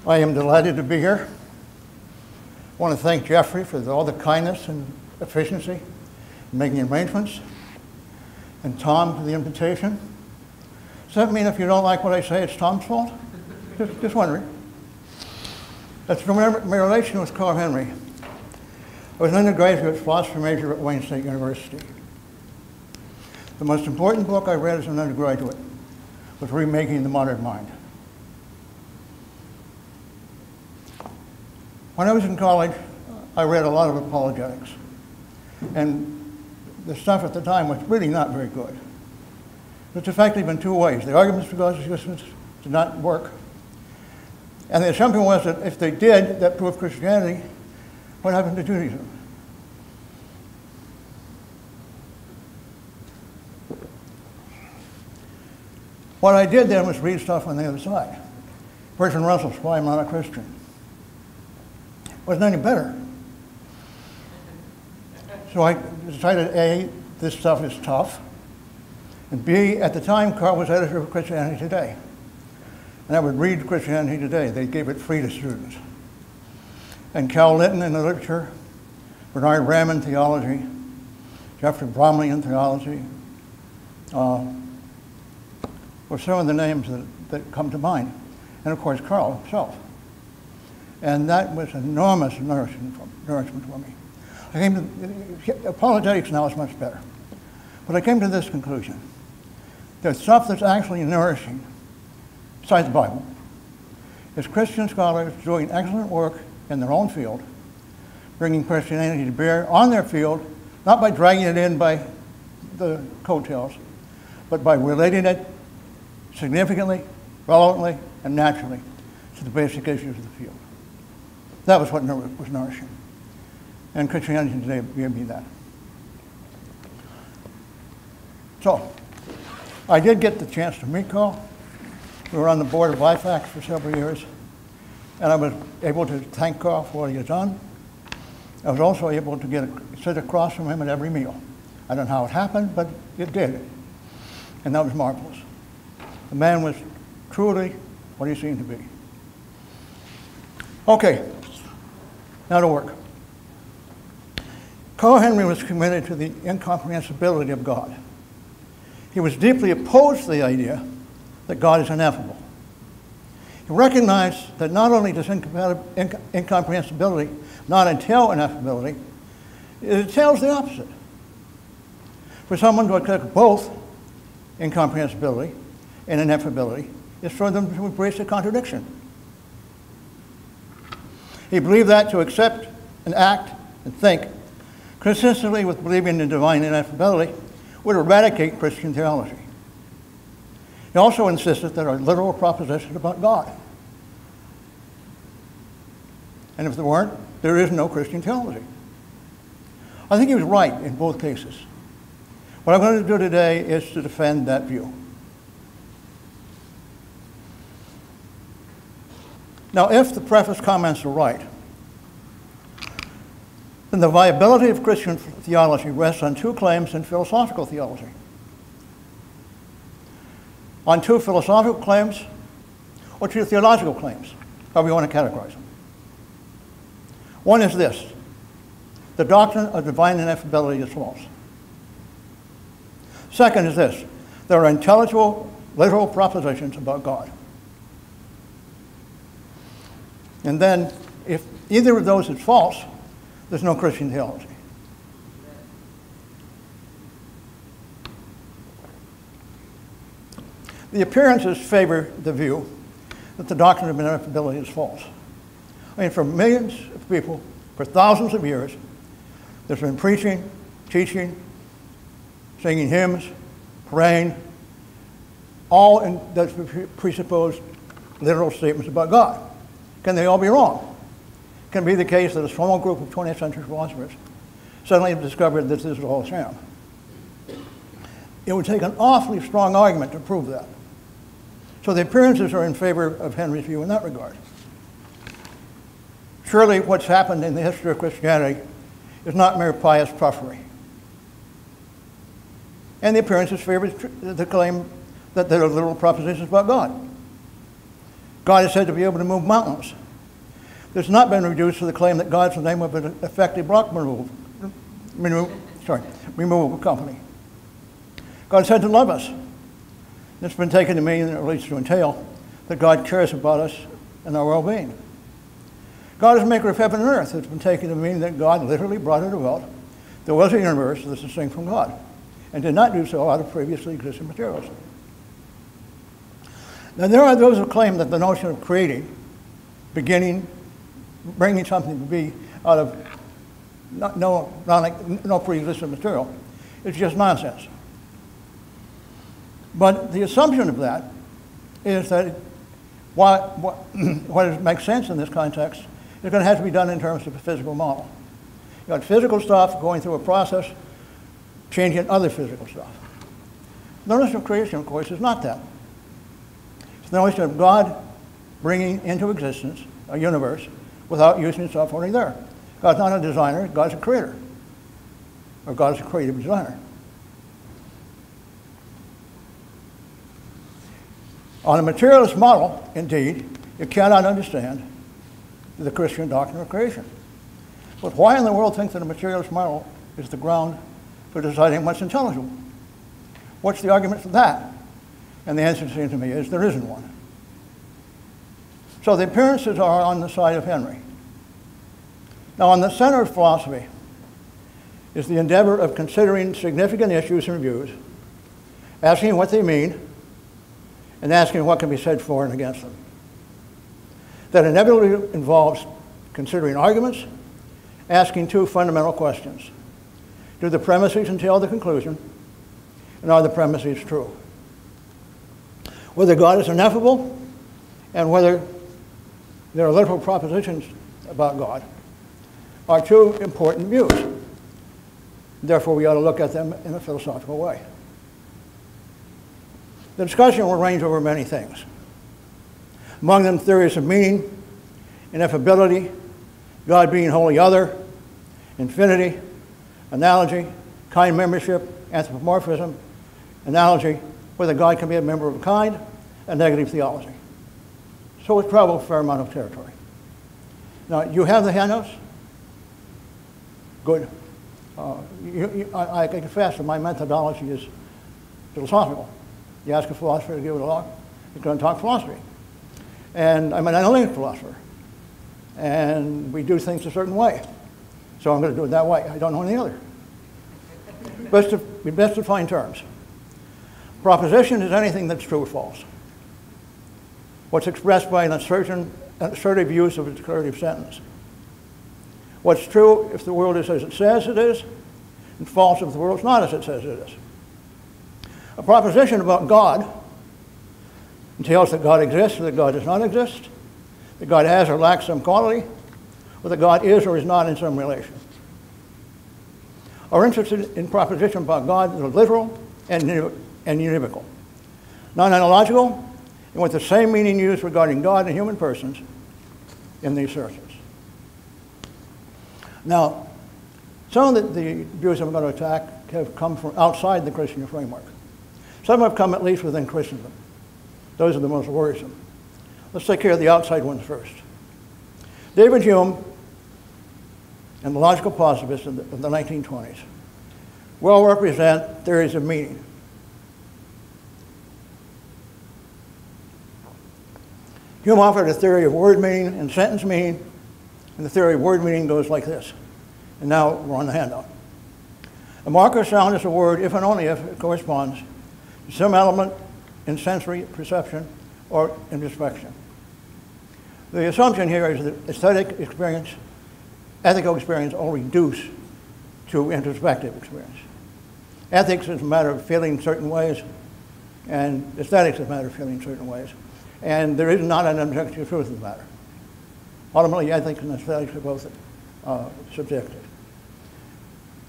I am delighted to be here. I want to thank Jeffrey for all the kindness and efficiency in making arrangements, and Tom for the invitation. Does that mean if you don't like what I say, it's Tom's fault? Just wondering. That's from my relation with Carl Henry. I was an undergraduate philosophy major at Wayne State University. The most important book I read as an undergraduate was Remaking the Modern Mind. When I was in college, I read a lot of apologetics. And the stuff at the time was really not very good. It's effective in two ways. The arguments for God's existence did not work. And the assumption was that if they did, that proved Christianity. What happened to Judaism? What I did then was read stuff on the other side. Bertrand Russell's Why I'm Not a Christian. Wasn't any better. So I decided, A, this stuff is tough, and B, at the time, Carl was editor of Christianity Today. And I would read Christianity Today. They gave it free to students. And Cal Litton in the literature, Bernard Ram in theology, Jeffrey Bromley in theology, were some of the names that come to mind. And of course, Carl himself. And that was enormous nourishment for me. I came to, apologetics now is much better. But I came to this conclusion. There's stuff that's actually nourishing, besides the Bible, is Christian scholars doing excellent work in their own field, bringing Christianity to bear on their field, not by dragging it in by the coattails, but by relating it significantly, relevantly, and naturally to the basic issues of the field. That was what was nourishing. And Christianity Today gave me that. So, I did get the chance to meet Carl. We were on the board of IFAC for several years, and I was able to thank Carl for what he had done. I was also able to sit across from him at every meal. I don't know how it happened, but it did. And that was marvelous. The man was truly what he seemed to be. Okay, now to work. Carl Henry was committed to the incomprehensibility of God. He was deeply opposed to the idea that God is ineffable. He recognized that not only does incomprehensibility not entail ineffability, it entails the opposite. For someone to accept both incomprehensibility and ineffability is for them to embrace a contradiction. He believed that to accept and act and think consistently with believing in divine ineffability would eradicate Christian theology. He also insisted that our literal propositions about God. And if there weren't, there is no Christian theology. I think he was right in both cases. What I'm going to do today is to defend that view. Now, if the preface comments are right, then the viability of Christian theology rests on two claims in philosophical theology. On two philosophical claims, or two theological claims, however you want to categorize them. One is this: the doctrine of divine ineffability is false. Second is this: there are intelligible, literal propositions about God. And then, if either of those is false, there's no Christian theology. The appearances favor the view that the doctrine of ineffability is false. I mean, for millions of people, for thousands of years, there's been preaching, teaching, singing hymns, praying, all that presuppose literal statements about God. Can they all be wrong? Can it be the case that a small group of 20th century philosophers suddenly have discovered that this is all a sham? It would take an awfully strong argument to prove that. So the appearances are in favor of Henry's view in that regard. Surely what's happened in the history of Christianity is not mere pious puffery. And the appearances favor the claim that there are literal propositions about God. God is said to be able to move mountains. This has not been reduced to the claim that God is the name of an effective rock removal company. God is said to love us. This has been taken to mean, or at least to entail, that God cares about us and our well-being. God is the maker of heaven and earth. It's been taken to mean that God literally brought it about. There was a universe that's distinct from God, and did not do so out of previously existing materials. Now, there are those who claim that the notion of creating, beginning, bringing something to be out of no pre-existing material is just nonsense. But the assumption of that is that what makes sense in this context is going to have to be done in terms of a physical model. You've got physical stuff going through a process, changing other physical stuff. The notion of creation, of course, is not that. It's the notion of God bringing into existence a universe without using stuff already there. God's not a designer, God's a creator. Or God's a creative designer. On a materialist model, indeed, you cannot understand the Christian doctrine of creation. But why in the world think that a materialist model is the ground for deciding what's intelligible? What's the argument for that? And the answer, seems to me, is there isn't one. So the appearances are on the side of Henry. Now, on the center of philosophy is the endeavor of considering significant issues and views, asking what they mean, and asking what can be said for and against them. That inevitably involves considering arguments, asking two fundamental questions. Do the premises entail the conclusion, and are the premises true? Whether God is ineffable, and whether there are literal propositions about God, are two important views. Therefore, we ought to look at them in a philosophical way. The discussion will range over many things. Among them, theories of meaning, ineffability, God being wholly other, infinity, analogy, kind membership, anthropomorphism, analogy, whether God can be a member of a kind, and negative theology. So it's traveled a fair amount of territory. Now, you have the handouts? Good. I confess that my methodology is philosophical. You ask a philosopher to give it a talk, he's going to talk philosophy. And I'm an analytic philosopher. And we do things a certain way. So I'm going to do it that way. I don't know any other. Best to define terms. Proposition is anything that's true or false. What's expressed by an assertive use of a declarative sentence. What's true if the world is as it says it is, and false if the world's not as it says it is. A proposition about God entails that God exists or that God does not exist, that God has or lacks some quality, or that God is or is not in some relation. Our interest in proposition about God is literal and univocal, non-analogical, and with the same meaning used regarding God and human persons in these assertions. Now, some of the views I'm going to attack have come from outside the Christian framework. Some have come at least within Christendom. Those are the most worrisome. Let's take care of the outside ones first. David Hume and the logical positivists of the 1920s well represent theories of meaning. Hume offered a theory of word meaning and sentence meaning, and the theory of word meaning goes like this. And now we're on the handout. A marker sound is a word if and only if it corresponds to some element in sensory perception or introspection. The assumption here is that aesthetic experience, ethical experience, all reduce to introspective experience. Ethics is a matter of feeling certain ways, and aesthetics is a matter of feeling certain ways. And there is not an objective truth of the matter. Ultimately, ethics and aesthetics are both subjective.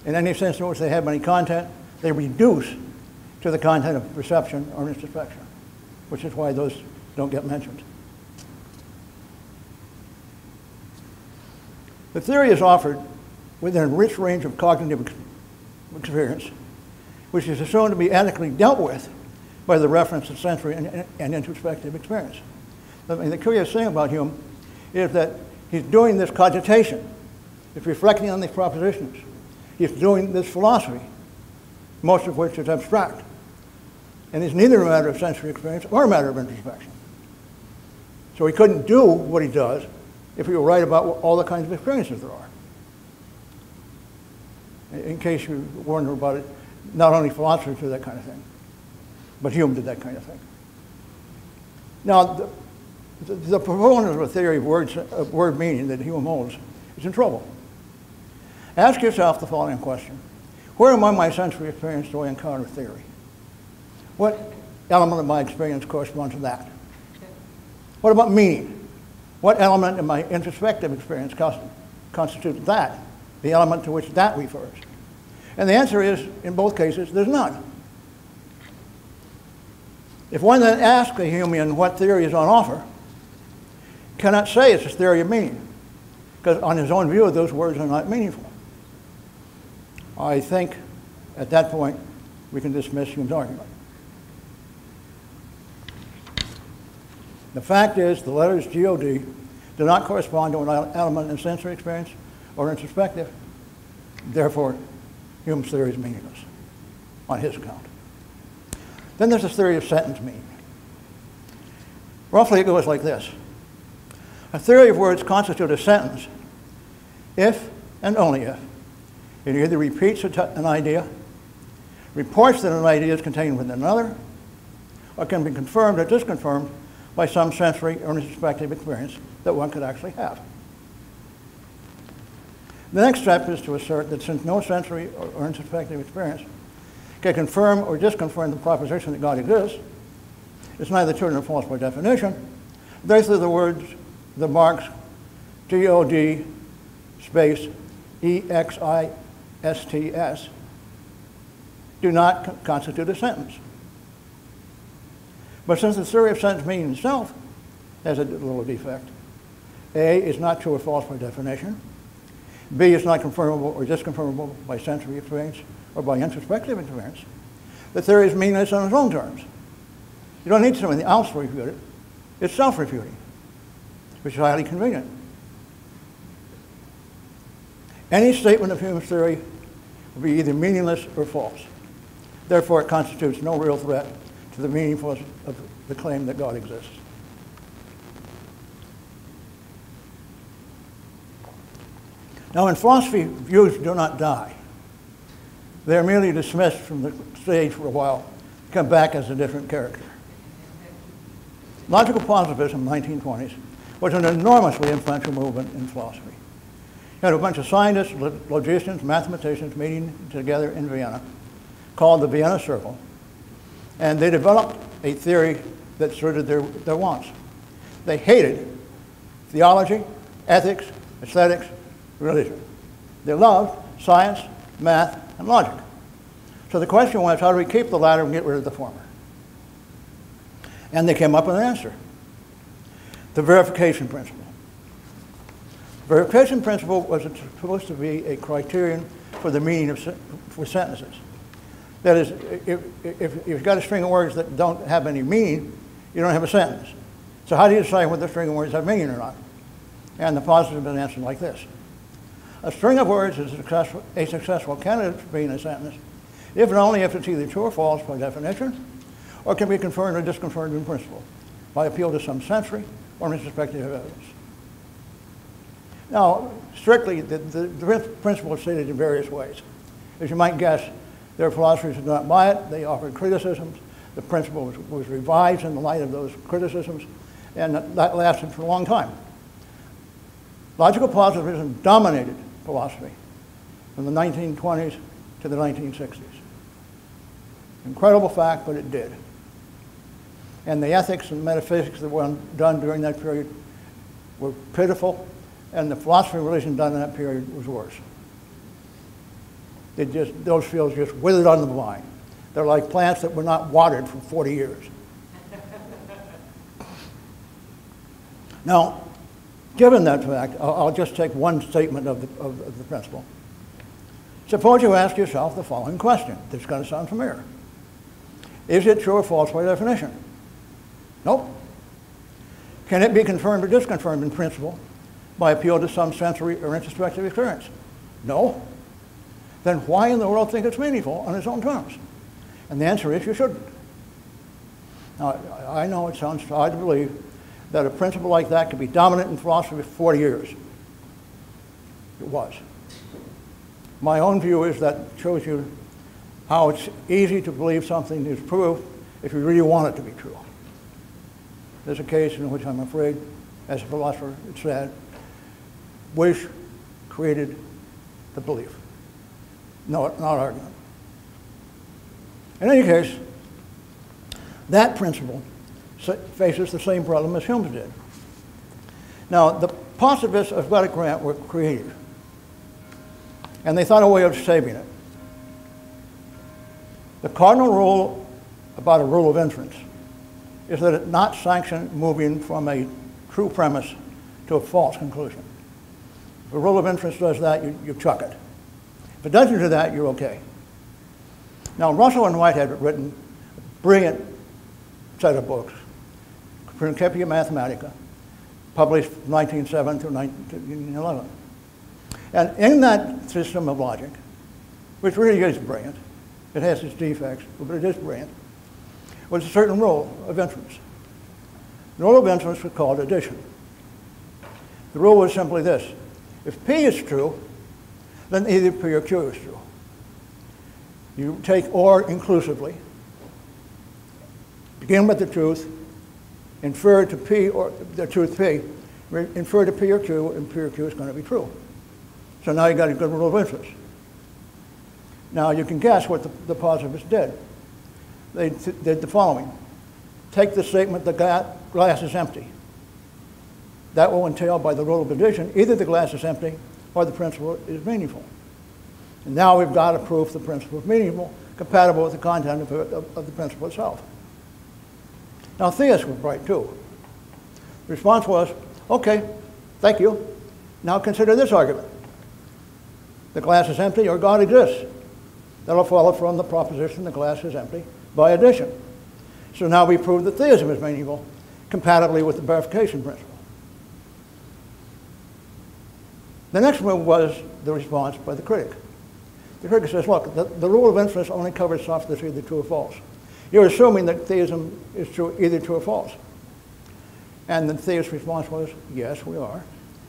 In any sense in which they have any content, they reduce to the content of perception or introspection, which is why those don't get mentioned. The theory is offered within a rich range of cognitive experience, which is assumed to be adequately dealt with by the reference to sensory and introspective experience. I mean, the curious thing about Hume is that he's doing this cogitation. He's reflecting on these propositions. He's doing this philosophy, most of which is abstract. And it's neither a matter of sensory experience or a matter of introspection. So he couldn't do what he does if he were right about all the kinds of experiences there are. In case you wonder about it, not only philosophers do that kind of thing, but Hume did that kind of thing. Now, the proponent of a theory of word meaning that Hume holds is in trouble. Ask yourself the following question. Where among my sensory experience do I encounter theory? What element of my experience corresponds to that? What about meaning? What element in my introspective experience constitutes that, the element to which that refers? And the answer is, in both cases, there's none. If one then asks a Humean what theory is on offer, cannot say it's a theory of meaning, because on his own view, those words are not meaningful. I think at that point we can dismiss Hume's argument. The fact is, the letters God do not correspond to an element in sensory experience or introspective. Therefore, Hume's theory is meaningless on his account. Then there's the theory of sentence meaning. Roughly, it goes like this. A theory of words constitutes a sentence if and only if it either repeats an idea, reports that an idea is contained within another, or can be confirmed or disconfirmed by some sensory or introspective experience that one could actually have. The next step is to assert that since no sensory or introspective experience can confirm or disconfirm the proposition that God exists, it's neither true nor false by definition. Therefore, the words, the marks God space EXISTS do not constitute a sentence. But since the theory of sentence meaning itself has a little defect, A is not true or false by definition, B is not confirmable or disconfirmable by sensory experience or by introspective experience, the theory is meaningless on its own terms. You don't need something else to refute it. It's self-refuting, which is highly convenient. Any statement of Hume's theory will be either meaningless or false. Therefore, it constitutes no real threat to the meaningfulness of the claim that God exists. Now, in philosophy, views do not die. They are merely dismissed from the stage for a while, come back as a different character. Logical positivism in the 1920s was an enormously influential movement in philosophy. You had a bunch of scientists, logicians, mathematicians meeting together in Vienna, called the Vienna Circle, and they developed a theory that suited their wants. They hated theology, ethics, aesthetics, religion. They loved science, math, and logic. So the question was, how do we keep the latter and get rid of the former? And they came up with an answer. The verification principle. The verification principle was supposed to be a criterion for the meaning for sentences. That is, if you've got a string of words that don't have any meaning, you don't have a sentence. So how do you decide whether the string of words have meaning or not? And the positive is answered like this. A string of words is a successful candidate for being a sentence, if and only if it's either true or false by definition, or can be confirmed or disconfirmed in principle by appeal to some sensory or introspective evidence. Now, strictly, the principle is stated in various ways. As you might guess, there are philosophers who do not buy it. They offered criticisms. The principle was revised in the light of those criticisms, and that lasted for a long time. Logical positivism dominated philosophy from the 1920s to the 1960s. Incredible fact, but it did. And the ethics and metaphysics that were done during that period were pitiful, and the philosophy of religion done in that period was worse. Those fields just withered on the vine. They're like plants that were not watered for 40 years. Now, given that fact, I'll just take one statement of the principle. Suppose you ask yourself the following question. This is going to sound familiar. Is it true or false by definition? Nope. Can it be confirmed or disconfirmed in principle by appeal to some sensory or introspective experience? No. Then why in the world think it's meaningful on its own terms? And the answer is you shouldn't. Now, I know it sounds hard to believe that a principle like that could be dominant in philosophy for 40 years. It was. My own view is that shows you how it's easy to believe something is true if you really want it to be true. There's a case in which I'm afraid, as a philosopher, it's sad, wish created the belief. No, not argument. In any case, that principle faces the same problem as Hume did. Now, the positivists of Athletic Grant were creative, and they thought a way of saving it. The cardinal rule about a rule of inference is that it not sanction moving from a true premise to a false conclusion. If a rule of inference does that, you chuck it. If it doesn't do that, you're okay. Now, Russell and Whitehead have written a brilliant set of books, Principia Mathematica, published 1907 to 1911. And in that system of logic, which really is brilliant, it has its defects, but it is brilliant, was a certain rule of inference. The rule of inference was called addition. The rule was simply this: if P is true, then either P or Q is true. You take or inclusively, begin with the truth, infer to P or the truth P, infer to P or Q, and P or Q is going to be true. So now you've got a good rule of inference. Now you can guess what the positivists did. They did the following. Take the statement, the glass is empty. That will entail, by the rule of addition, either the glass is empty or the principle is meaningful. And now we've got a proof the principle is meaningful, compatible with the content of the principle itself. Now theists were bright too. The response was, okay, thank you. Now consider this argument. The glass is empty or God exists. That'll follow from the proposition the glass is empty by addition. So now we prove that theism is meaningful compatibly with the verification principle. The next move was the response by the critic. The critic says, look, the rule of inference only covers stuff that's either true or false. You're assuming that theism is true, either true or false. And the theist's response was, yes, we are.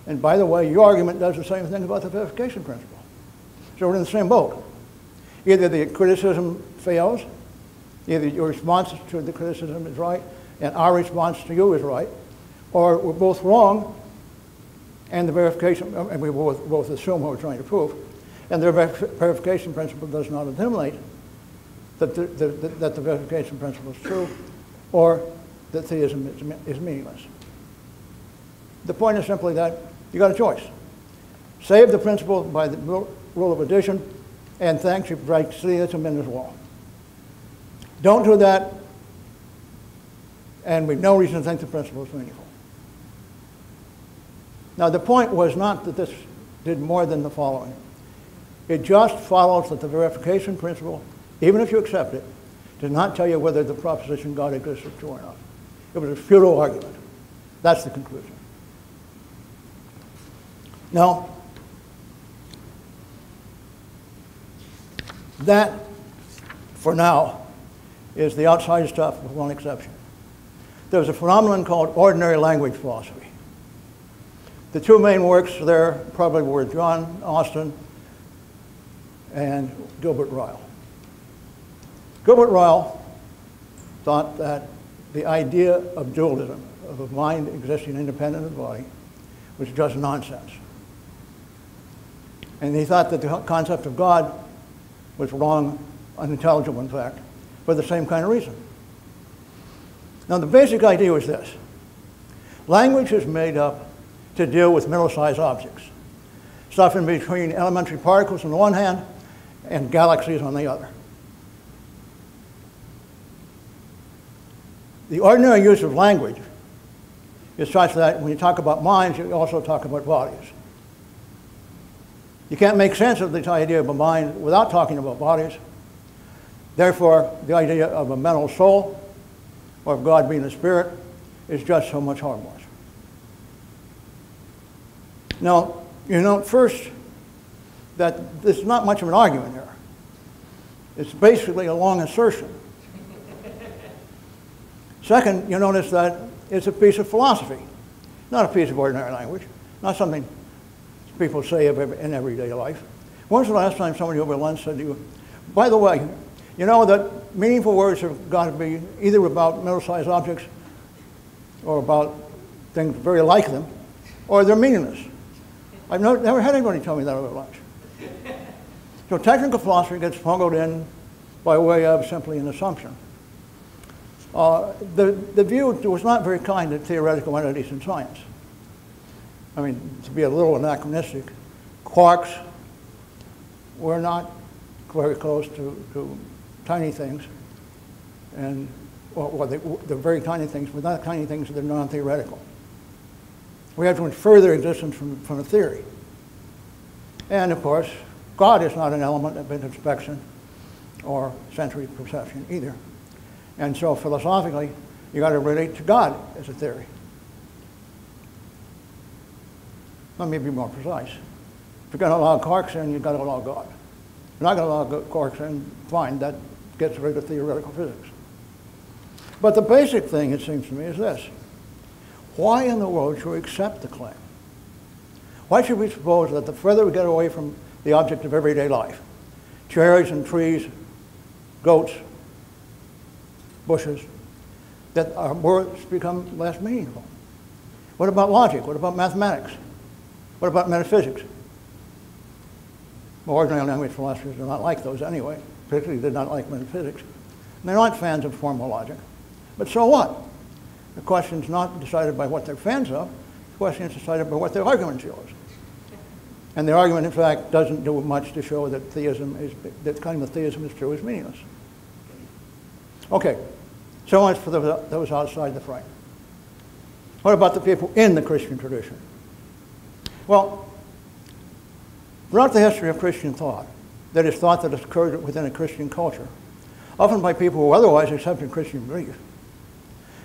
And by the way, your argument does the same thing about the verification principle. So we're in the same boat. Either the criticism fails, either your response to the criticism is right, and our response to you is right, or we're both wrong, and the verification, and we both assume what we're trying to prove, and the verification principle does not eliminate that the verification principle is true, or that theism is meaningless. The point is simply that you got a choice. Save the principle by the rule of addition, and thanks, you break theism in as well. Don't do that, and we've no reason to think the principle is meaningful. Now, the point was not that this did more than the following. It just follows that the verification principle, even if you accept it, does not tell you whether the proposition God exists is true or not. It was a futile argument. That's the conclusion. Now, that, for now, is the outside stuff with one exception. There's a phenomenon called ordinary language philosophy. The two main works there probably were John Austin and Gilbert Ryle. Gilbert Ryle thought that the idea of dualism, of a mind existing independent of the body, was just nonsense. And he thought that the concept of God was wrong, unintelligible in fact, for the same kind of reason. Now the basic idea was this. Language is made up to deal with middle-sized objects, stuff in between elementary particles on the one hand and galaxies on the other. The ordinary use of language is such that when you talk about minds, you also talk about bodies. You can't make sense of the idea of a mind without talking about bodies. Therefore, the idea of a mental soul or of God being a spirit is just so much hogwash. Now, you note first that there's not much of an argument here. It's basically a long assertion. Second, you notice that it's a piece of philosophy, not a piece of ordinary language, not something people say in everyday life. When was the last time somebody over lunch said to you, by the way, you know that meaningful words have got to be either about middle-sized objects or about things very like them, or they're meaningless. I've never had anybody tell me that over lunch. So technical philosophy gets smuggled in by way of simply an assumption. The view was not very kind to theoretical entities in science. I mean, to be a little anachronistic, quarks were not very close to tiny things, and they're very tiny things, but not tiny things that are non-theoretical. We have to infer their existence from a theory. And of course, God is not an element of introspection or sensory perception either. And so philosophically, you got to relate to God as a theory. Let me be more precise. If you're going to allow quarks in, you've got to allow God. If you're not going to allow quarks in, fine, that gets rid of theoretical physics. But the basic thing, it seems to me, is this. Why in the world should we accept the claim? Why should we suppose that the further we get away from the object of everyday life, cherries and trees, goats, bushes, that our words become less meaningful? What about logic? What about mathematics? What about metaphysics? Well, ordinary language philosophers do not like those anyway, particularly did not like metaphysics. And they're not fans of formal logic. But so what? The question is not decided by what they're fans of. The question is decided by what their argument shows. And their argument, in fact, doesn't do much to show that that claim that theism is true is meaningless. Okay, so much for those outside the frame. What about the people in the Christian tradition? Well, throughout the history of Christian thought, that is, thought that has occurred within a Christian culture, often by people who otherwise accepted Christian belief,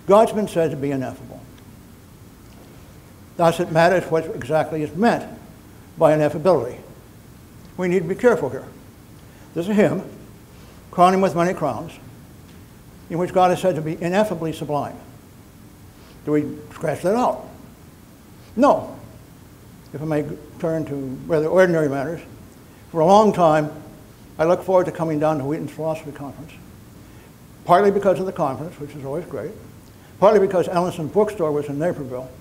God's been said to be ineffable. Thus, it matters what exactly is meant by ineffability. We need to be careful here. There's a hymn, Crown Him with Many Crowns, in which God is said to be ineffably sublime. Do we scratch that out? No. If I may turn to rather ordinary matters, for a long time, I look forward to coming down to Wheaton's Philosophy Conference, partly because of the conference, which is always great, partly because Ellison's bookstore was in Naperville,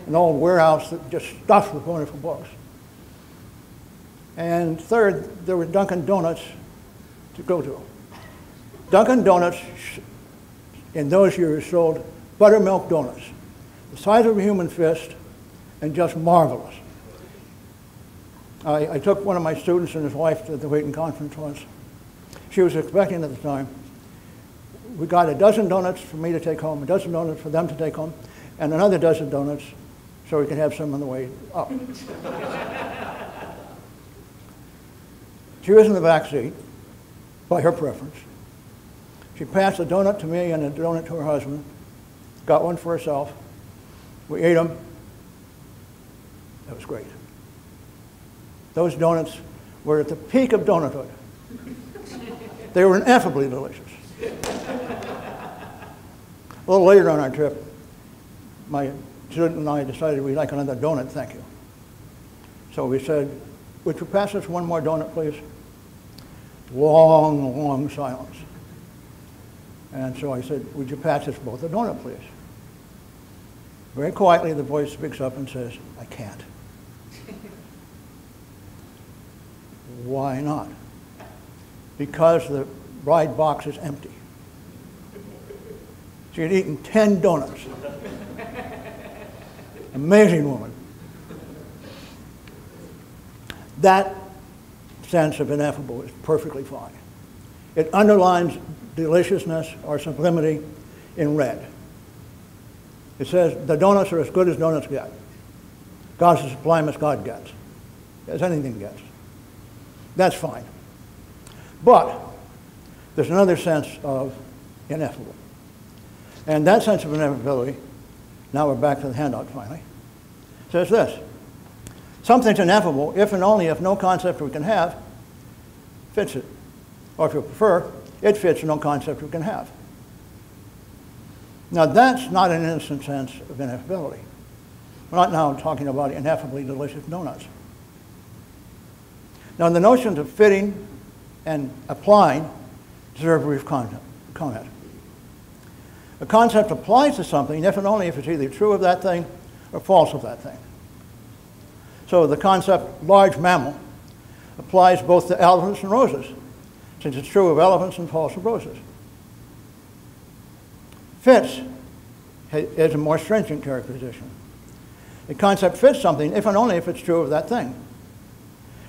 an old warehouse that just stuffed with wonderful books. And third, there were Dunkin' Donuts to go to. Dunkin' Donuts in those years sold buttermilk donuts, the size of a human fist and just marvelous. I took one of my students and his wife to the Wheaton conference once. She was expecting at the time. We got a dozen donuts for me to take home, a dozen donuts for them to take home, and another dozen donuts so we could have some on the way up. She was in the back seat, by her preference. She passed a donut to me and a donut to her husband, got one for herself. We ate them. That was great. Those donuts were at the peak of donuthood. They were ineffably delicious. A little later on our trip, my student and I decided we'd like another donut, thank you. So we said, would you pass us one more donut, please? Long, long silence. And so I said, would you pass us both a donut, please? Very quietly, the voice speaks up and says, I can't. Why not? Because the bride box is empty. She had eaten 10 donuts. Amazing woman. That sense of ineffable is perfectly fine. It underlines deliciousness or sublimity in red. It says the donuts are as good as donuts get. God's as sublime as God gets, as anything gets. That's fine. But there's another sense of ineffable. And that sense of ineffability, now we're back to the handout finally, says this. Something's ineffable if and only if no concept we can have fits it. Or if you prefer, it fits no concept we can have. Now that's not an innocent sense of ineffability. We're not now talking about ineffably delicious donuts. Now the notions of fitting and applying deserve brief comment. A concept applies to something if and only if it's either true of that thing or false of that thing. So the concept large mammal applies both to elephants and roses, since it's true of elephants and false of roses. Fits is a more stringent characterization. The concept fits something if and only if it's true of that thing.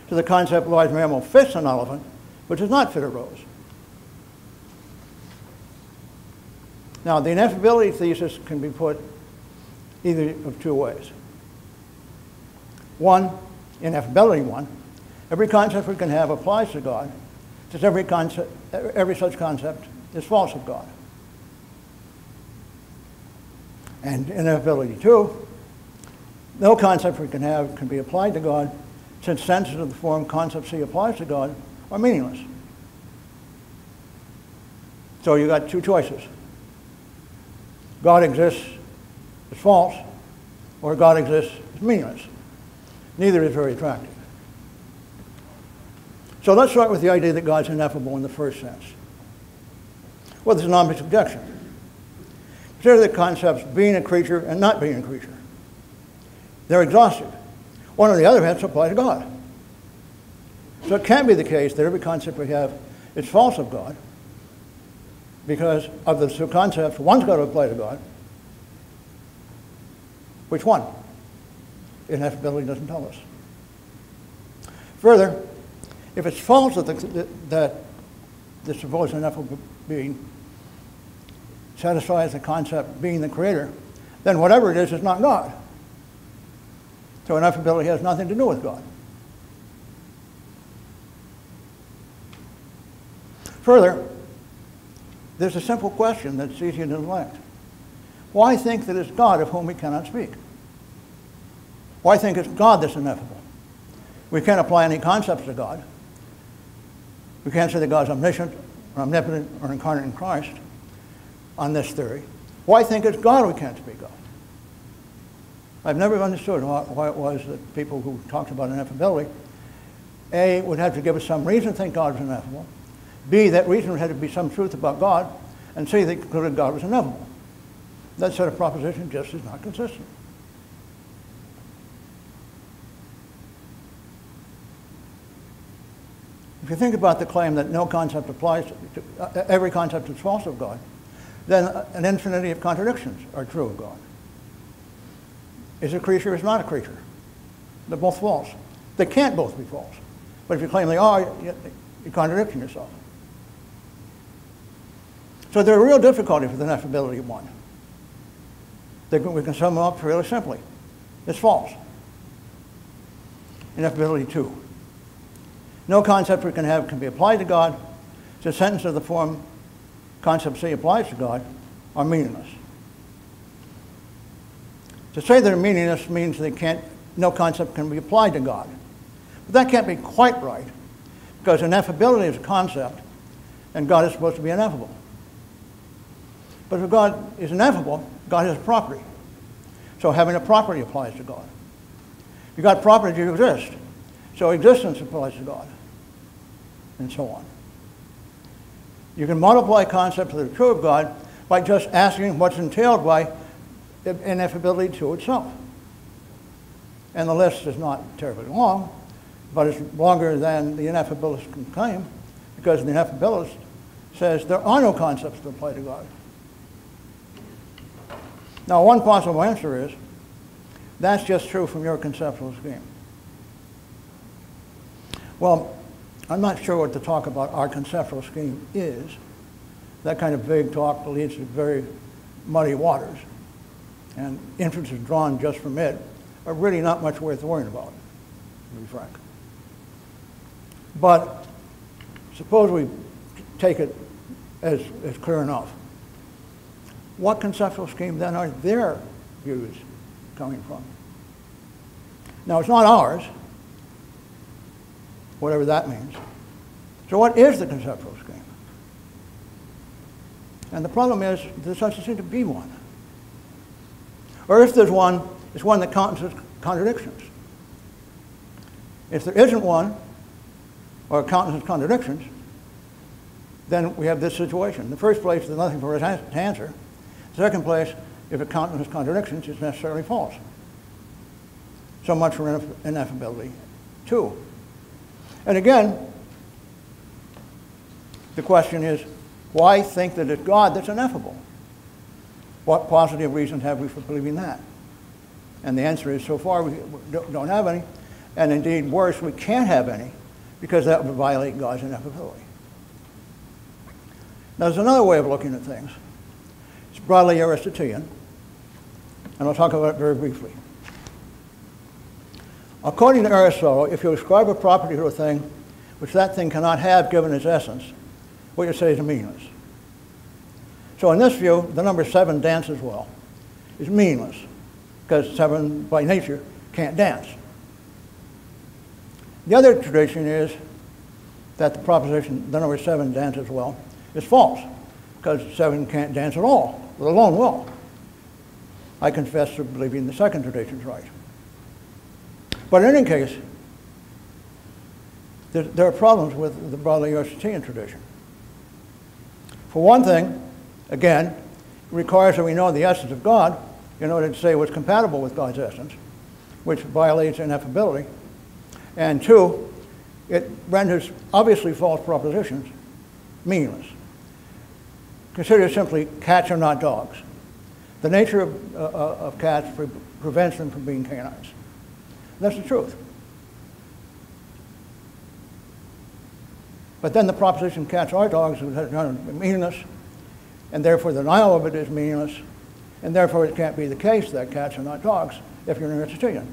So the concept large mammal fits an elephant, but does not fit a rose. Now, the ineffability thesis can be put either of two ways. One, ineffability one, every concept we can have applies to God, since every such concept is false of God. And ineffability two, no concept we can have can be applied to God, since senses of the form concept C applies to God are meaningless. So you got two choices. God exists is false, or God exists is meaningless. Neither is very attractive. So let's start with the idea that God's ineffable in the first sense. Well, there's an obvious objection. Consider the concepts being a creature and not being a creature. They're exhaustive. One or the other has to apply to God. So it can't be the case that every concept we have is false of God, because of the two concepts, one's got to apply to God. Which one? Ineffability doesn't tell us. Further, if it's false that the supposed ineffable being satisfies the concept being the creator, then whatever it is not God. So ineffability has nothing to do with God. Further, there's a simple question that's easy to neglect. Why think that it's God of whom we cannot speak? Why think it's God that's ineffable? We can't apply any concepts to God. We can't say that God's omniscient, or omnipotent, or incarnate in Christ on this theory. Why think it's God we can't speak of? I've never understood why it was that people who talked about ineffability, A, would have to give us some reason to think God was ineffable, B, that reason had to be some truth about God, and C, they concluded God was ineffable. That set of proposition just is not consistent. If you think about the claim that no concept applies to every concept is false of God, then an infinity of contradictions are true of God. Is a creature is not a creature. They're both false. They can't both be false. But if you claim they are, you're contradicting yourself. So there's a real difficulty with ineffability one. We can sum them up really simply. It's false. Ineffability two. No concept we can have can be applied to God. It's a sentence of the form concept C applies to God are meaningless. To say they're meaningless means no concept can be applied to God. But that can't be quite right, because ineffability is a concept, and God is supposed to be ineffable. But if God is ineffable, God has a property. So having a property applies to God. You've got property, you exist. So existence applies to God, and so on. You can multiply concepts that are true of God by just asking what's entailed by ineffability to itself. And the list is not terribly long, but it's longer than the ineffabilist can claim, because the ineffabilist says there are no concepts that apply to God. Now, one possible answer is, that's just true from your conceptual scheme. Well, I'm not sure what the talk about our conceptual scheme is. That kind of vague talk leads to very muddy waters. And inferences drawn just from it are really not much worth worrying about, to be frank. But suppose we take it as clear enough. What conceptual scheme then are their views coming from? Now, it's not ours, whatever that means. So what is the conceptual scheme? And the problem is there doesn't seem to be one. Or if there's one, it's one that counts contradictions. If there isn't one, or counts contradictions, then we have this situation. In the first place, there's nothing for us to answer. The second place, if it counts contradictions, it's necessarily false. So much for ineffability, too. And again, the question is, why think that it's God that's ineffable? What positive reasons have we for believing that? And the answer is, so far, we don't have any. And indeed, worse, we can't have any, because that would violate God's ineffability. Now, there's another way of looking at things. It's broadly Aristotelian, and I'll talk about it very briefly. According to Aristotle, if you ascribe a property to a thing which that thing cannot have given its essence, what you say is meaningless. So in this view, the number 7 dances well is meaningless, because 7 by nature can't dance. The other tradition is that the proposition, the number 7 dances well, is false, because 7 can't dance at all, let alone well. I confess to believing the second tradition is right. But in any case, there are problems with the broadly Aristotelian tradition. For one thing, again, it requires that we know the essence of God in order to say what's compatible with God's essence, which violates ineffability. And two, it renders obviously false propositions meaningless. Consider simply cats are not dogs. The nature of cats prevents them from being canines. That's the truth. But then the proposition cats are dogs is meaningless, and therefore the denial of it is meaningless, and therefore it can't be the case that cats are not dogs if you're an Aristotelian.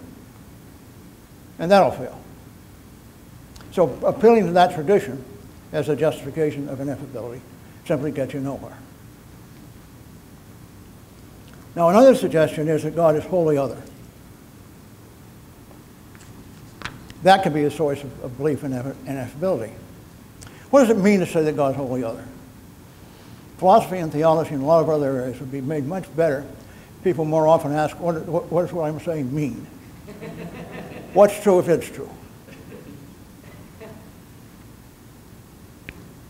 And that'll fail. So appealing to that tradition as a justification of ineffability simply gets you nowhere. Now, another suggestion is that God is wholly other. That could be a source of belief in ineffability. What does it mean to say that God is wholly other? Philosophy and theology and a lot of other areas would be made much better if people more often ask, what does what I'm saying mean? What's true if it's true?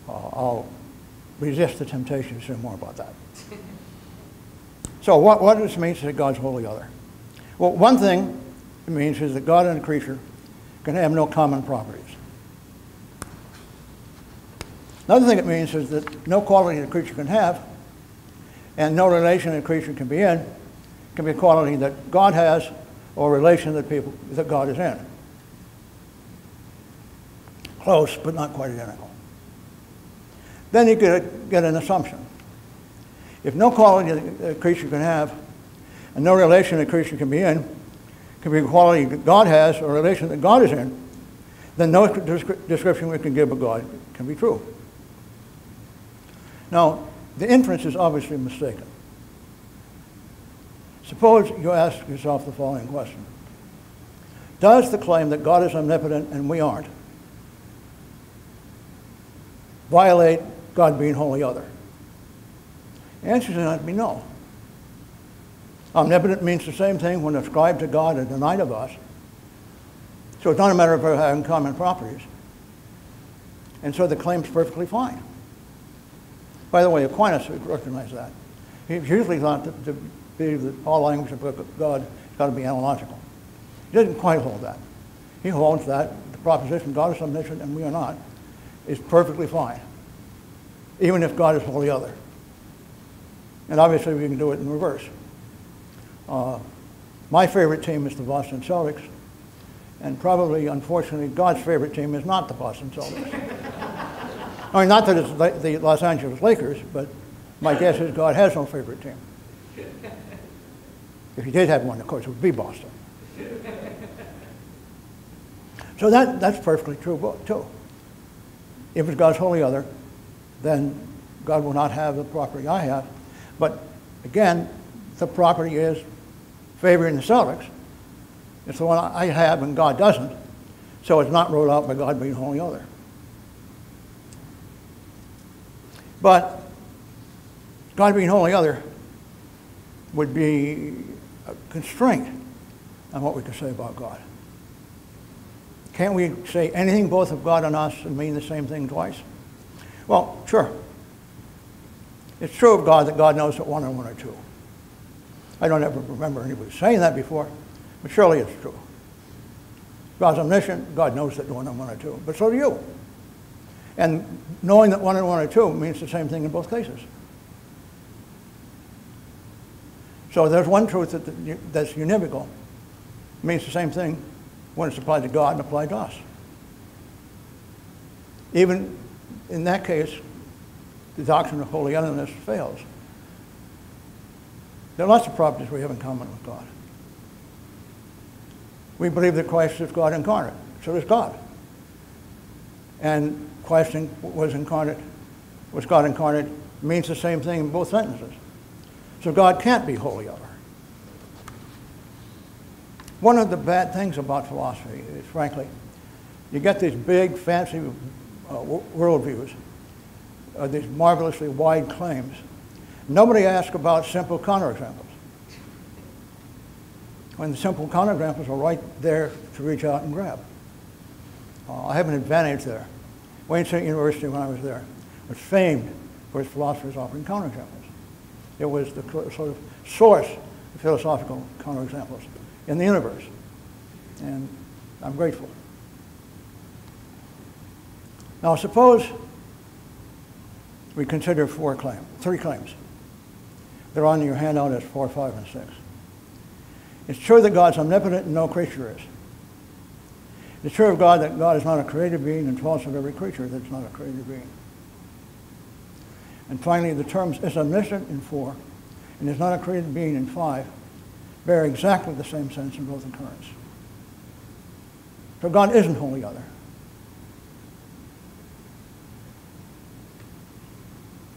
I'll resist the temptation to say more about that. So what does it mean to say God's wholly other? Well, one thing it means is that God and a creature can have no common properties. Another thing it means is that no quality a creature can have and no relation a creature can be in can be a quality that God has or a relation that God is in. Close, but not quite identical. Then you get an assumption. If no quality a creature can have and no relation a creature can be in can be a quality that God has or a relation that God is in, then no description we can give of God can be true. Now, the inference is obviously mistaken. Suppose you ask yourself the following question. Does the claim that God is omnipotent and we aren't violate God being wholly other? The answer to that would be no. Omnipotent means the same thing when ascribed to God and denied of us. So it's not a matter of having common properties. And so the claim's perfectly fine. By the way, Aquinas recognized that. He's usually thought to believe that all language of God has got to be analogical. He doesn't quite hold that. He holds that the proposition God is omniscient and we are not is perfectly fine, even if God is wholly other. And obviously we can do it in reverse. My favorite team is the Boston Celtics, and probably, unfortunately, God's favorite team is not the Boston Celtics. I mean, not that it's the Los Angeles Lakers, but my guess is God has no favorite team. If he did have one, of course, it would be Boston. So that's perfectly true, too. If it's God's wholly other, then God will not have the property I have. But again, the property is favoring the Celtics. It's the one I have and God doesn't. So it's not ruled out by God being wholly other. But God being wholly other would be a constraint on what we can say about God. Can't we say anything both of God and us and mean the same thing twice? Well, sure. It's true of God that God knows that one and one are two. I don't ever remember anybody saying that before, but surely it's true. God's omniscient, God knows that one and one are two, but so do you. And knowing that one and one are two means the same thing in both cases. So there's one truth that's univocal. It means the same thing when it's applied to God and applied to us. Even in that case, the doctrine of holy otherness fails. There are lots of properties we have in common with God. We believe that Christ is God incarnate. So is God. And Christ was God incarnate means the same thing in both sentences. So God can't be wholly other. One of the bad things about philosophy is, frankly, you get these big, fancy worldviews, these marvelously wide claims. Nobody asks about simple counterexamples. When the simple counterexamples are right there to reach out and grab. I have an advantage there. Wayne State University, when I was there, was famed for its philosophers offering counterexamples. It was the sort of source of philosophical counterexamples in the universe. And I'm grateful. Now suppose we consider three claims. They're on your handout as 4, 5, and 6. It's true that God's omnipotent and no creature is. It's true of God that God is not a created being, and false of every creature that's not a created being. And finally, the terms is omniscient in 4 and is not a created being in 5 bear exactly the same sense in both occurrence. So God isn't wholly other.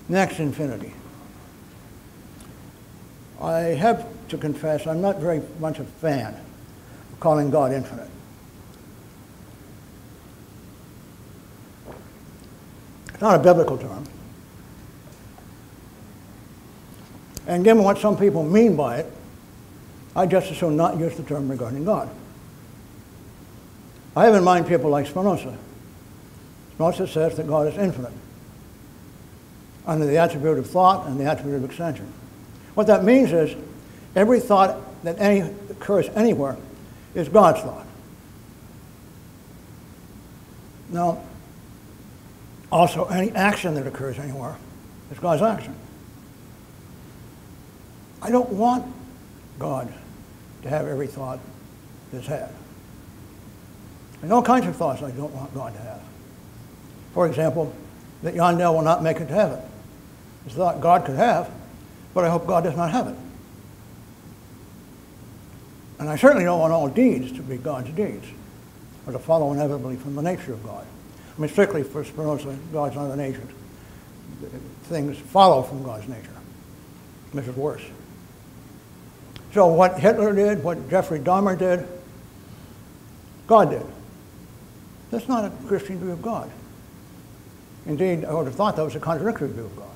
Next, infinity. I have to confess I'm not very much a fan of calling God infinite. It's not a biblical term. And given what some people mean by it, I just as soon not use the term regarding God. I have in mind people like Spinoza. Spinoza says that God is infinite under the attribute of thought and the attribute of extension. What that means is every thought that occurs anywhere is God's thought. Now, also any action that occurs anywhere is God's action. I don't want God to have every thought that's had. And all kinds of thoughts I don't want God to have. For example, that Yandell will not make it to heaven. It's a thought God could have, but I hope God does not have it. And I certainly don't want all deeds to be God's deeds, or to follow inevitably from the nature of God. I mean, strictly for Spinoza, God's not an agent. Things follow from God's nature, which is worse. So what Hitler did, what Jeffrey Dahmer did, God did. That's not a Christian view of God. Indeed, I would have thought that was a contradictory view of God.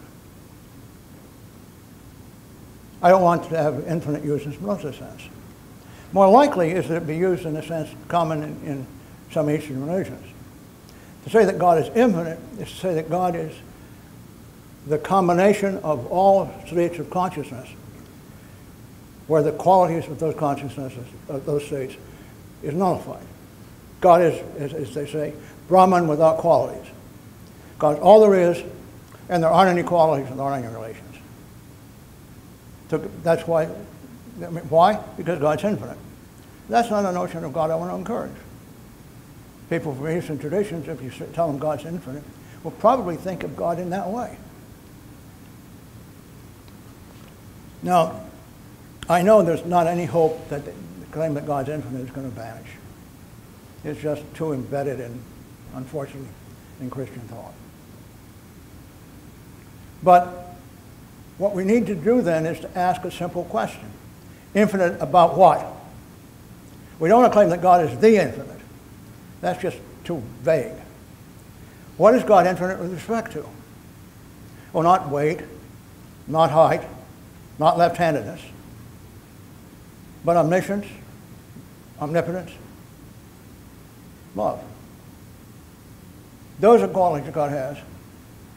I don't want to have infinite use in Spinoza's sense. More likely is that it be used in a sense common in some Eastern religions. To say that God is infinite is to say that God is the combination of all states of consciousness, where the qualities of those consciousnesses, of those states, is nullified. God is, as they say, Brahman without qualities. God is all there is, and there aren't any qualities and there aren't any relations. So that's why. Why? Because God's infinite. That's not a notion of God I want to encourage. People from Eastern traditions, if you tell them God's infinite, will probably think of God in that way. Now, I know there's not any hope that the claim that God's infinite is going to vanish. It's just too embedded in, unfortunately, in Christian thought. But what we need to do then is to ask a simple question. Infinite about what? We don't want to claim that God is the infinite. That's just too vague. What is God infinite with respect to? Well, not weight, not height, not left-handedness, but omniscience, omnipotence, love. Those are qualities that God has,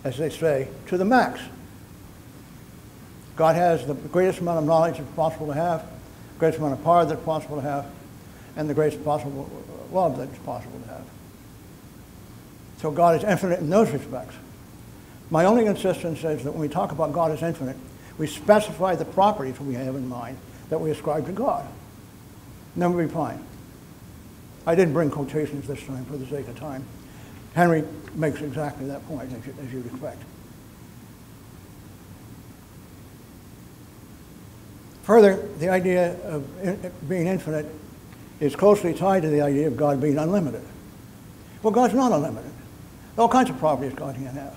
as they say, to the max. God has the greatest amount of knowledge that's possible to have, the greatest amount of power that's possible to have, and the greatest possible love that's possible to have. So God is infinite in those respects. My only insistence is that when we talk about God as infinite, we specify the properties we have in mind that we ascribe to God. And then we'll be fine. I didn't bring quotations this time for the sake of time. Henry makes exactly that point, as you'd expect. Further, the idea of being infinite is closely tied to the idea of God being unlimited. Well, God's not unlimited. There are all kinds of properties God can't have.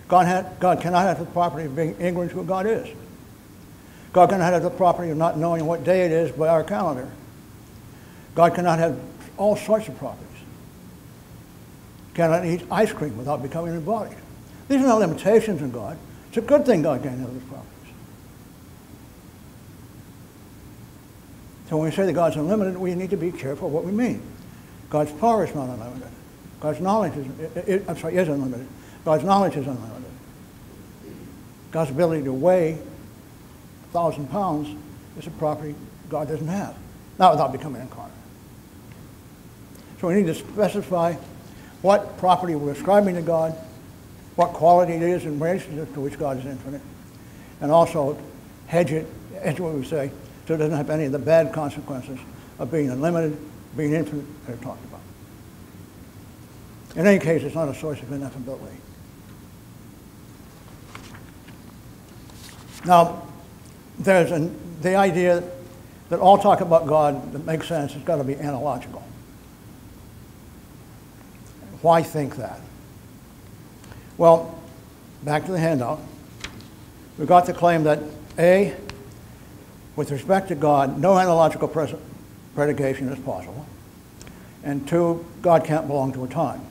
God cannot have the property of being ignorant of who God is. God cannot have the property of not knowing what day it is by our calendar. God cannot have all sorts of properties. Cannot eat ice cream without becoming embodied. These are not limitations in God. It's a good thing God can't have those properties. So when we say that God's unlimited, we need to be careful what we mean. God's power is not unlimited. God's knowledge is unlimited. God's knowledge is unlimited. God's ability to weigh 1,000 pounds is a property God doesn't have, not without becoming incarnate. So we need to specify what property we're ascribing to God, what quality it is in relationship to which God is infinite, and also hedge it, as what we say, so it doesn't have any of the bad consequences of being unlimited, being infinite, that I've talked about. In any case, it's not a source of ineffability. Now, there's the idea that all talk about God that makes sense has got to be analogical. Why think that? Well, back to the handout. We've got the claim that A, with respect to God, no analogical predication is possible. And 2, God can't belong to a time.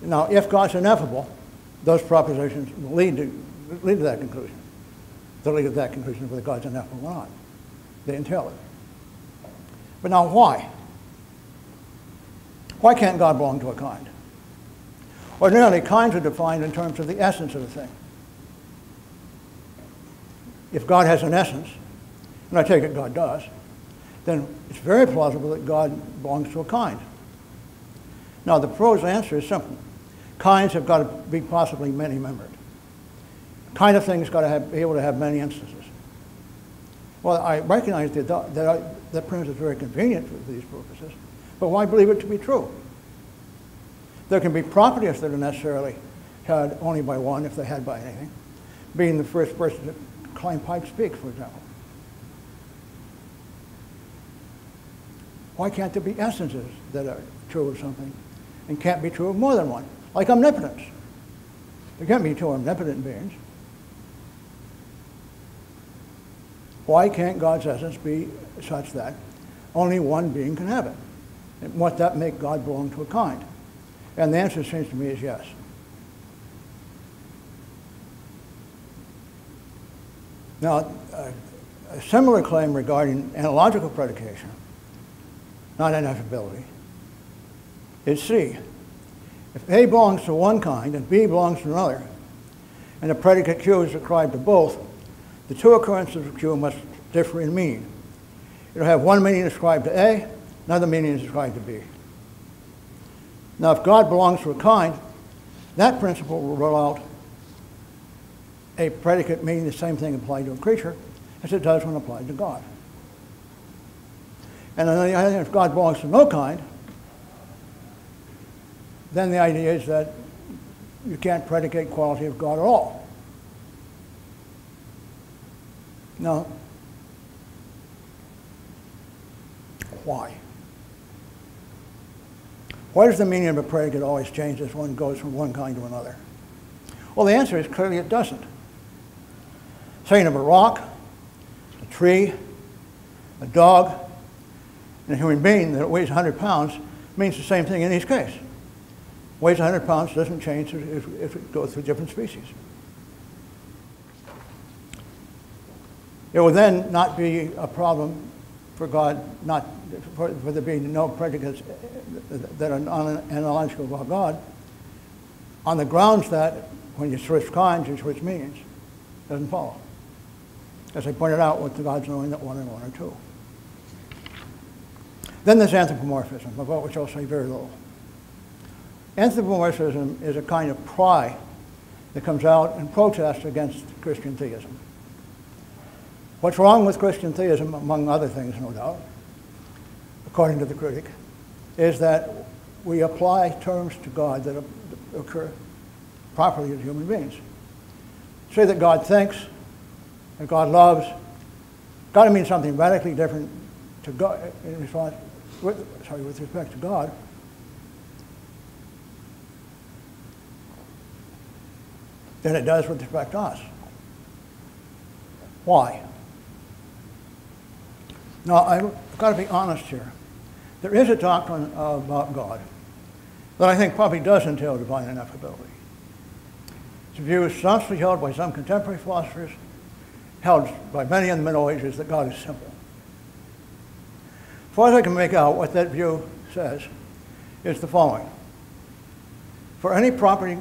Now, if God's ineffable, those propositions will lead to that conclusion. They'll lead to that conclusion whether God's ineffable or not. They entail it. But now, why? Why can't God belong to a kind? Ordinarily, kinds are defined in terms of the essence of the thing. If God has an essence, and I take it God does, then it's very plausible that God belongs to a kind. Now, the prose answer is simple. Kinds have got to be possibly many-membered. Kind of thing's got to be able to have many instances. Well, I recognize that premise is very convenient for these purposes, but why believe it to be true? There can be properties that are necessarily had only by one if they had by anything, being the first person to claim pipe speaks, for example. Why can't there be essences that are true of something and can't be true of more than one? Like omnipotence. There can't be 2 omnipotent beings. Why can't God's essence be such that only one being can have it? And must that make God belong to a kind? And the answer seems to me is yes. Now, a similar claim regarding analogical predication, not ineffability, is C. If A belongs to one kind and B belongs to another, and the predicate Q is ascribed to both, the 2 occurrences of Q must differ in meaning. It'll have one meaning ascribed to A, another meaning is ascribed to B. Now, if God belongs to a kind, that principle will rule out a predicate meaning the same thing applied to a creature as it does when applied to God. And on the other hand, if God belongs to no kind, then the idea is that you can't predicate quality of God at all. Now, why? Why does the meaning of a predicate always change as one goes from one kind to another? Well, the answer is clearly it doesn't. Saying of a rock, a tree, a dog, in a human being that weighs 100 pounds means the same thing in each case. Weighs 100 pounds doesn't change if it goes through different species. It will then not be a problem for God, for there being no predicates that are analogical about God, on the grounds that when you switch kinds, you switch meanings. Doesn't follow. As I pointed out with the gods knowing that one and one are two. Then there's anthropomorphism, about which I'll say very little. Anthropomorphism is a kind of cry that comes out in protest against Christian theism. What's wrong with Christian theism, among other things, no doubt, according to the critic, is that we apply terms to God that occur properly as human beings. Say that God thinks, that God loves. Got to mean something radically different to God in response, with respect to God. Than it does with respect to us. Why? Now, I've got to be honest here. There is a doctrine about God that I think probably does entail divine ineffability. It's a view staunchly held by some contemporary philosophers, held by many in the Middle Ages, that God is simple. As far as I can make out, what that view says is the following. For any properties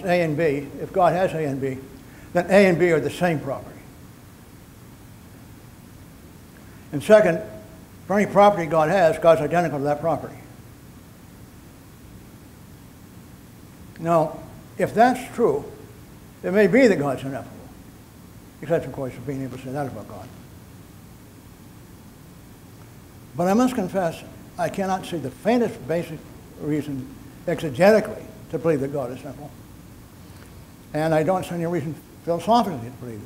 A and B, if God has A and B, then A and B are the same property. And second, for any property God has, God's identical to that property. Now, if that's true, it may be that God's ineffable, except, of course, for being able to say that about God. But I must confess, I cannot see the faintest basic reason exegetically to believe that God is simple. And I don't see any reason philosophically to believe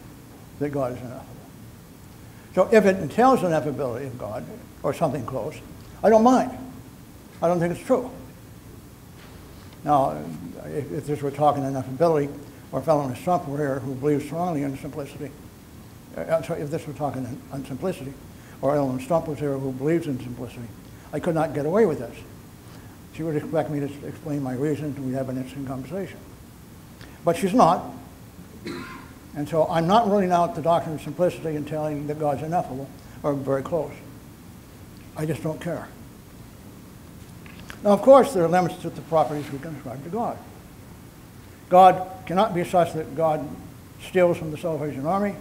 that God is ineffable. So if it entails ineffability of God, or something close, I don't mind. I don't think it's true. Now, if this were talking ineffability, or a fellow in a stump were here who believes strongly in simplicity, if this were talking on simplicity, or Ellen Stump was here who believes in simplicity, I could not get away with this. She would expect me to explain my reasons, and we'd have an interesting conversation. But she's not. And so I'm not ruling out the doctrine of simplicity and telling that God's ineffable, or very close. I just don't care. Now, of course, there are limits to the properties we can ascribe to God. God cannot be such that God steals from the Salvation Army,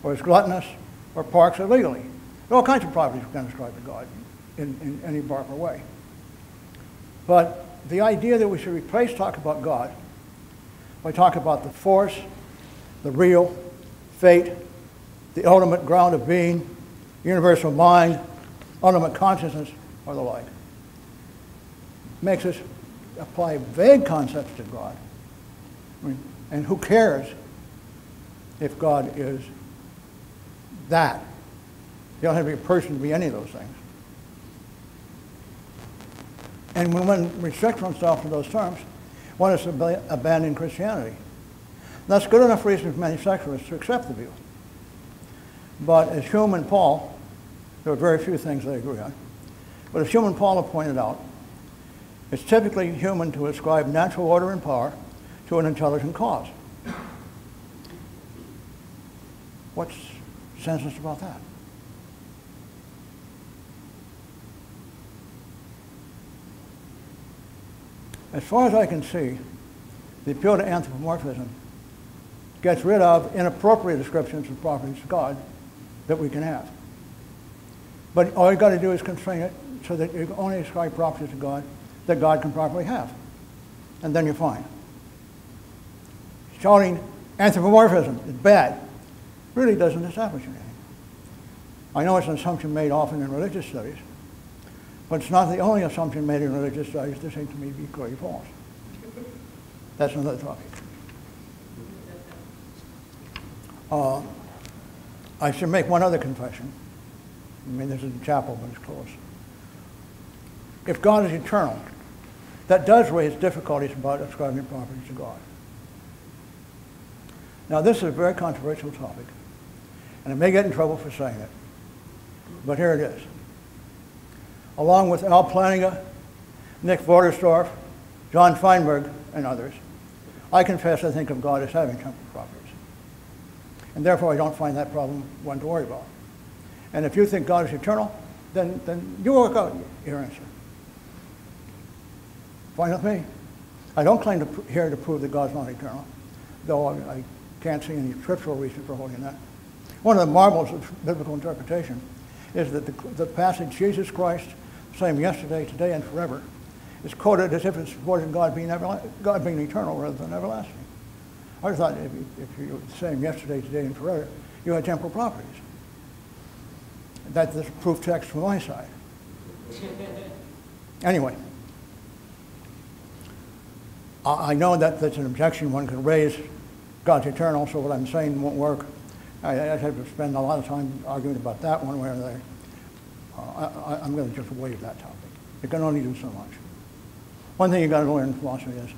or is gluttonous, or parks illegally. There are all kinds of properties we can ascribe to God in any proper way. But the idea that we should replace talk about God by talk about the force, the real, fate, the ultimate ground of being, universal mind, ultimate consciousness, or the like, makes us apply vague concepts to God. I mean, and who cares if God is that? You don't have to be a person to be any of those things. And when one restricts oneself to those terms, one is abandoning Christianity. That's good enough reason for many secularists to accept the view. But as Hume and Paul, there are very few things they agree on, but as Hume and Paul have pointed out, it's typically human to ascribe natural order and power to an intelligent cause. What's senseless about that? As far as I can see, the appeal to anthropomorphism gets rid of inappropriate descriptions of properties of God that we can have. But all you've got to do is constrain it so that you only ascribe properties to God that God can properly have. And then you're fine. Shouting anthropomorphism is bad really doesn't establish anything. I know it's an assumption made often in religious studies, but it's not the only assumption made in religious studies that seems to me to be clearly false. That's another topic. I should make one other confession. I mean, this is in chapel, but it's close. If God is eternal, that does raise difficulties about ascribing properties to God. Now, this is a very controversial topic, and I may get in trouble for saying it, but here it is. along with Al Plantinga, Nick Vorderstorff, John Weinberg, and others, I confess I think of God as having temporal properties. And therefore I don't find that problem one to worry about. And if you think God is eternal, then you work out your answer. Fine with me. I don't claim here to prove that God's not eternal, though I can't see any scriptural reason for holding that. One of the marvels of biblical interpretation is that the passage, Jesus Christ, same yesterday, today, and forever, is quoted as if it's supporting God being eternal rather than everlasting. I thought if you were the same yesterday, today, and forever, you had temporal properties. That's the proof text from my side. Anyway, I know that that's an objection one could raise. God's eternal, so what I'm saying won't work. I'd have to spend a lot of time arguing about that one way or the other. I'm going to just waive that topic. You can only do so much. One thing you got to learn in philosophy is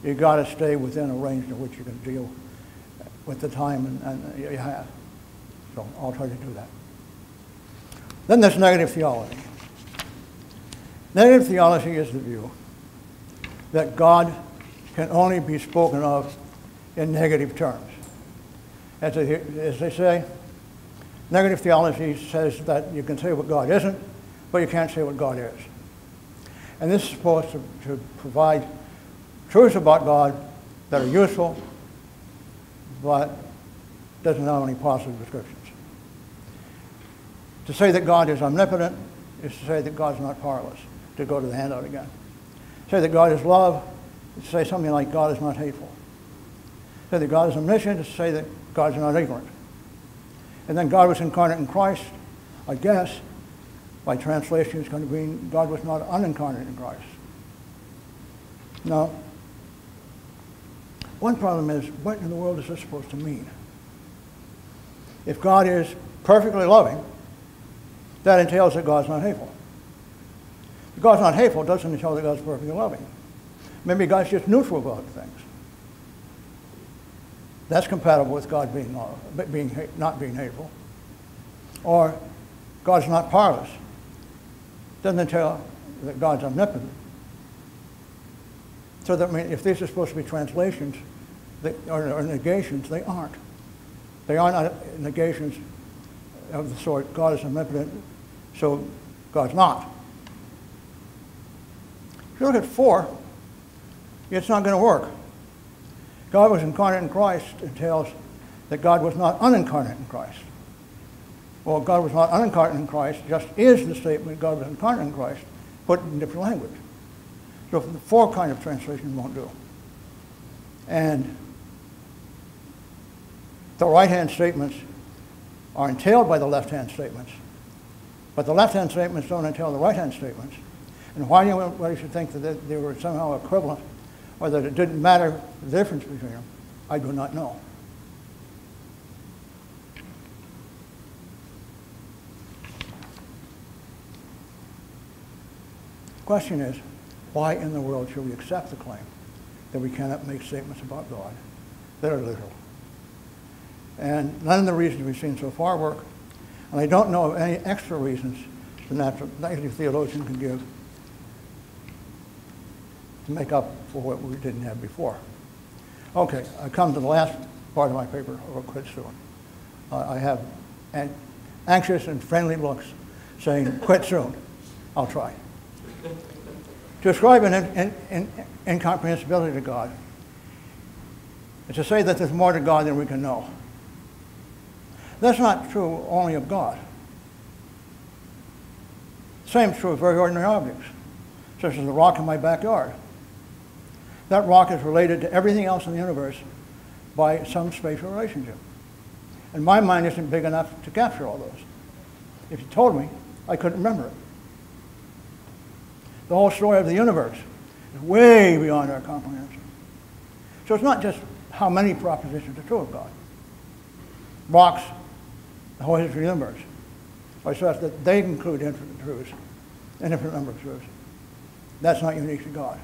you got to stay within a range in which you can deal with the time and you have. So I'll try to do that. Then there's negative theology. Negative theology is the view that God can only be spoken of in negative terms. As they say, negative theology says that you can say what God isn't, but you can't say what God is. And this is supposed to provide truths about God that are useful, but doesn't have any positive descriptions. To say that God is omnipotent is to say that God's not powerless, to go to the handout again. To say that God is love is to say something like God is not hateful. To say that God is omniscient is to say that God's not ignorant. And then God was incarnate in Christ, I guess, by translation is going to mean God was not unincarnate in Christ. No. One problem is, what in the world is this supposed to mean? If God is perfectly loving, that entails that God's not hateful. If God's not hateful, it doesn't entail that God's perfectly loving. Maybe God's just neutral about things. That's compatible with God not being hateful. Or God's not powerless. Doesn't entail that God's omnipotent. So that if these are supposed to be translations or negations, they aren't. They are not negations of the sort God is omnipotent, so God's not. If you look at 4, it's not going to work. God was incarnate in Christ entails that God was not unincarnate in Christ. Well, God was not unincarnate in Christ just is the statement God was incarnate in Christ, put in different language. So the 4 kind of translation won't do. And the right-hand statements are entailed by the left-hand statements, but the left-hand statements don't entail the right-hand statements. And why anybody should think that they were somehow equivalent or that it didn't matter the difference between them, I do not know. The question is, why in the world should we accept the claim that we cannot make statements about God that are literal? And none of the reasons we've seen so far work, and I don't know of any extra reasons the negative theologian can give to make up for what we didn't have before. Okay, I come to the last part of my paper, or quit soon. I have anxious and friendly looks saying, quit soon. I'll try. To ascribe an incomprehensibility to God is to say that there's more to God than we can know. That's not true only of God. Same is true of very ordinary objects, such as the rock in my backyard. That rock is related to everything else in the universe by some spatial relationship. And my mind isn't big enough to capture all those. If you told me, I couldn't remember it. The whole story of the universe is way beyond our comprehension. So it's not just how many propositions are true of God. Rocks, the whole history of the universe, are such that they include infinite truths, an infinite number of truths. That's not unique to God.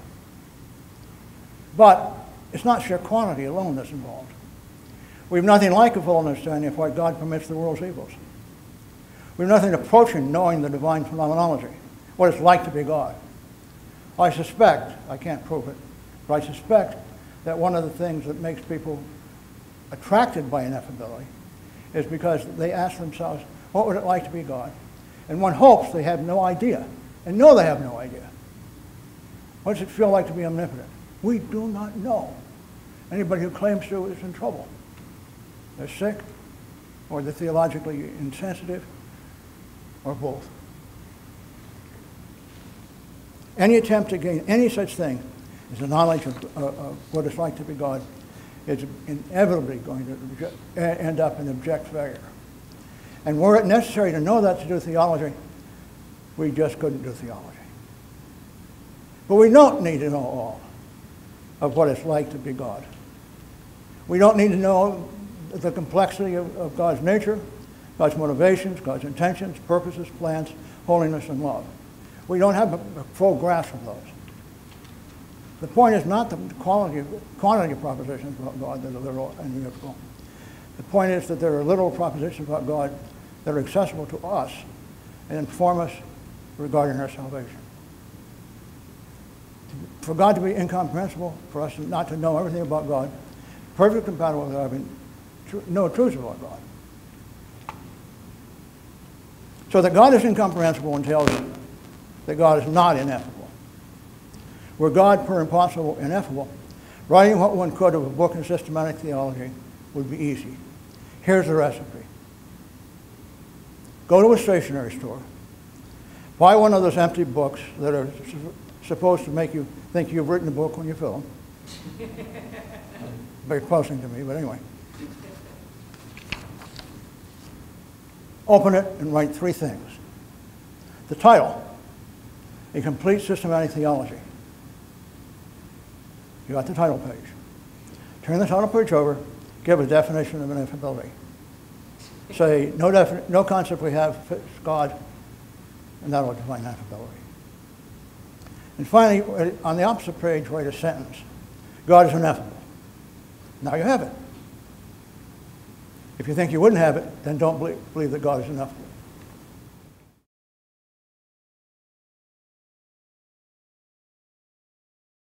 But it's not sheer quantity alone that's involved. We have nothing like a full understanding of why God permits the world's evils. We have nothing approaching knowing the divine phenomenology, what it's like to be God. I suspect, I can't prove it, but I suspect that one of the things that makes people attracted by ineffability is because they ask themselves, what would it like to be God? And one hopes they have no idea, and know they have no idea. What does it feel like to be omnipotent? We do not know. Anybody who claims to is in trouble. They're sick, or they're theologically insensitive, or both. Any attempt to gain any such thing as a knowledge of what it's like to be God is inevitably going to end up in abject failure. And were it necessary to know that to do theology, we just couldn't do theology. But we don't need to know all of what it's like to be God. We don't need to know the complexity of God's nature, God's motivations, God's intentions, purposes, plans, holiness, and love. We don't have a full grasp of those. The point is not the quantity of propositions about God that are literal and univocal. The point is that there are literal propositions about God that are accessible to us and inform us regarding our salvation. For God to be incomprehensible, for us not to know everything about God, perfectly compatible with having no truths about God. So that God is incomprehensible entails that God is not ineffable. Were God per impossible ineffable, writing what one could of a book in systematic theology would be easy. Here's the recipe. Go to a stationery store, buy one of those empty books that are supposed to make you think you've written a book when you fill them. Very puzzling to me, but anyway. Open it and write 3 things. The title, A Complete Systematic Theology. You got the title page. Turn the title page over, give a definition of ineffability. Say, no concept we have fits God, and that will define ineffability. And finally, on the opposite page, write a sentence. God is ineffable. Now you have it. If you think you wouldn't have it, then don't believe that God is ineffable.